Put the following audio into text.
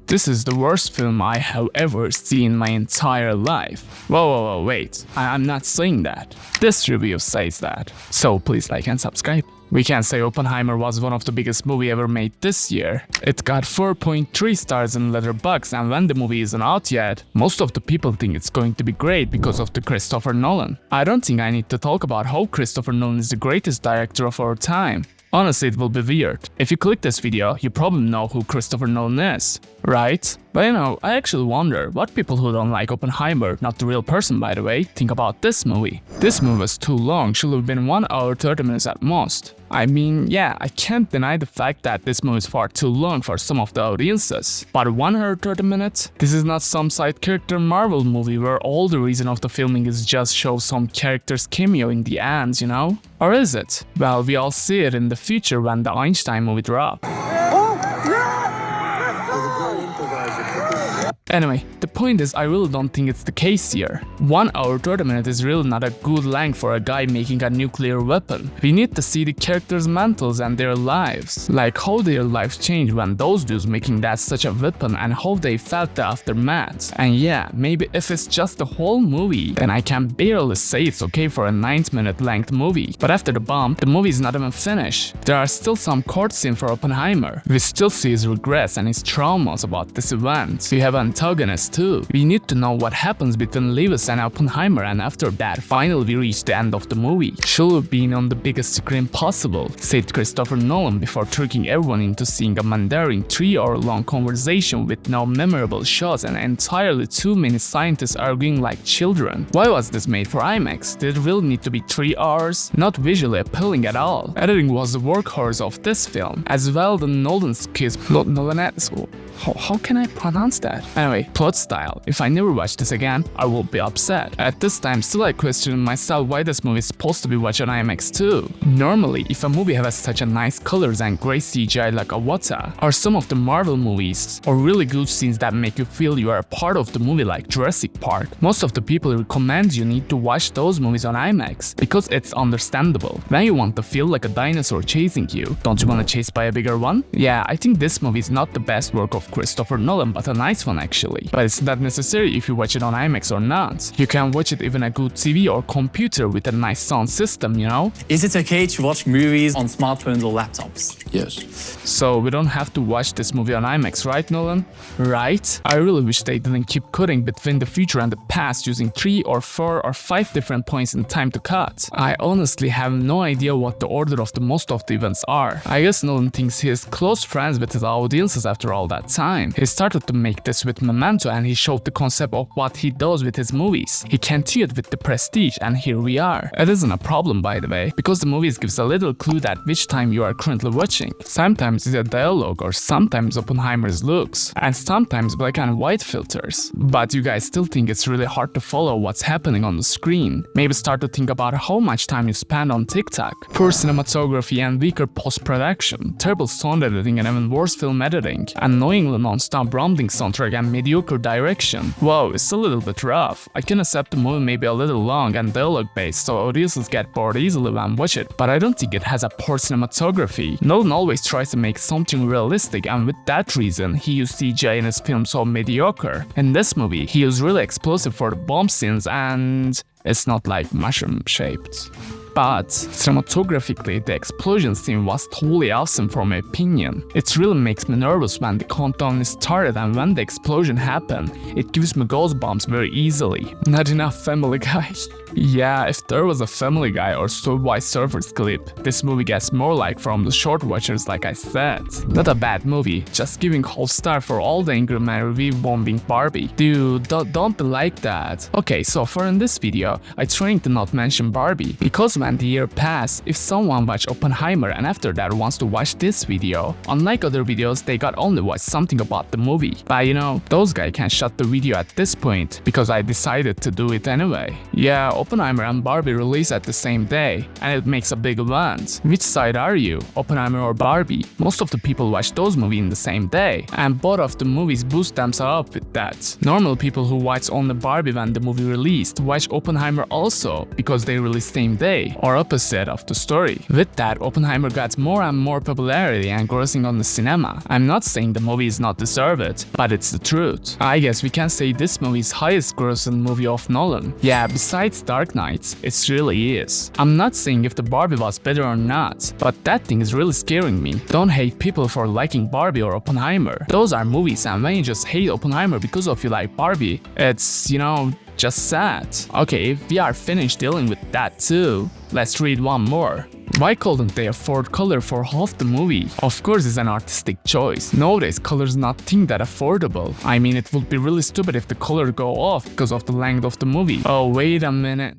This is the worst film I have ever seen in my entire life. Whoa, wait. I'm not saying that. This review says that. So please like and subscribe. We can say Oppenheimer was one of the biggest movie ever made this year. It got 4.3 stars in Letterboxd, and when the movie isn't out yet, most of the people think it's going to be great because of the Christopher Nolan. I don't think I need to talk about how Christopher Nolan is the greatest director of our time. Honestly, it will be weird. If you click this video, you probably know who Christopher Nolan is, right? But I actually wonder what people who don't like Oppenheimer, not the real person by the way, think about this movie. This movie was too long, should have been 1 hour 30 minutes at most. I can't deny the fact that this movie is far too long for some of the audiences. But 1 hour 30 minutes? This is not some side character Marvel movie where all the reason of the filming is just show some characters cameo in the end, Or is it? Well, we all see it in the future when the Einstein movie drops. Anyway, the point is I really don't think it's the case here. 1 hour 30 minutes is really not a good length for a guy making a nuclear weapon. We need to see the characters' mentals and their lives. Like how their lives changed when those dudes making that such a weapon and how they felt the aftermath. And yeah, maybe if it's just the whole movie, then I can barely say it's okay for a 9-minute length movie. But after the bomb, the movie is not even finished. There are still some court scenes for Oppenheimer. We still see his regrets and his traumas about this event. We have antagonist too. We need to know what happens between Lewis and Oppenheimer, and after that, finally we reach the end of the movie. Should have been on the biggest screen possible, said Christopher Nolan before tricking everyone into seeing a Mandarin 3-hour-long conversation with no memorable shots and entirely too many scientists arguing like children. Why was this made for IMAX? Did it really need to be 3 hours? Not visually appealing at all. Editing was the workhorse of this film. As well, the Nolan's kiss how can I pronounce that? Anyway, plot style. If I never watch this again, I will be upset. At this time, still I question myself why this movie is supposed to be watched on IMAX too. Normally, if a movie has such a nice colors and great CGI like Avatar, or some of the Marvel movies, or really good scenes that make you feel you are a part of the movie like Jurassic Park, most of the people recommend you need to watch those movies on IMAX, because it's understandable. When you want to feel like a dinosaur chasing you, don't you want to chase by a bigger one? Yeah, I think this movie is not the best work of Christopher Nolan, but a nice one actually. But it's not necessary if you watch it on IMAX or not. You can watch it even a good TV or computer with a nice sound system, Is it okay to watch movies on smartphones or laptops? Yes. So we don't have to watch this movie on IMAX, right, Nolan? Right? I really wish they didn't keep cutting between the future and the past using 3 or 4 or 5 different points in time to cut. I honestly have no idea what the order of the most of the events are. I guess Nolan thinks he is close friends with his audiences after all that time. He started to make this with Memento and he showed the concept of what he does with his movies. He continued with The Prestige and here we are. It isn't a problem by the way, because the movies gives a little clue that which time you are currently watching. Sometimes it's a dialogue or sometimes Oppenheimer's looks, and sometimes black and white filters. But you guys still think it's really hard to follow what's happening on the screen. Maybe start to think about how much time you spend on TikTok. Poor cinematography and weaker post-production, terrible sound editing and even worse film editing, annoyingly non-stop rumbling soundtrack and mediocre direction. Wow, it's a little bit rough. I can accept the movie may be a little long and dialogue-based, so audiences get bored easily when watch it, but I don't think it has a poor cinematography. Nolan always tries to make something realistic, and with that reason, he used CGI in his film so mediocre. In this movie, he used really explosive for the bomb scenes and it's not like mushroom-shaped. But cinematographically, the explosion scene was totally awesome for my opinion. It really makes me nervous when the countdown is started, and when the explosion happened, it gives me goosebumps very easily. Not enough Family Guy. Yeah, if there was a Family Guy or Subway Surfers clip, this movie gets more like from the short watchers like I said. Not a bad movie, just giving whole star for all the angry man Rewiev bombing Barbie. Dude, don't be like that. Okay, so far in this video, I trying to not mention Barbie, because when the year passed, if someone watched Oppenheimer and after that wants to watch this video, unlike other videos, they got only watch something about the movie. But those guys can shut the video at this point, because I decided to do it anyway. Yeah, Oppenheimer and Barbie release at the same day, and it makes a big event. Which side are you, Oppenheimer or Barbie? Most of the people watch those movies in the same day, and both of the movies boost themselves up with that. Normal people who watch only Barbie when the movie released watch Oppenheimer also, because they release same day. or opposite of the story. With that, Oppenheimer got more and more popularity and grossing on the cinema. I'm not saying the movie is not deserved, but it's the truth. I guess we can say this movie is highest grossing movie of Nolan. Yeah, besides Dark Knight, it really is. I'm not saying if the Barbie was better or not, but that thing is really scaring me. Don't hate people for liking Barbie or Oppenheimer. Those are movies, and when you just hate Oppenheimer because of you like Barbie, it's, just sad. Okay, we are finished dealing with that too. Let's read one more. Why couldn't they afford color for half the movie? Of course it's an artistic choice. Nowadays color's nothing that affordable. I mean, it would be really stupid if the color go off because of the length of the movie. Oh, wait a minute.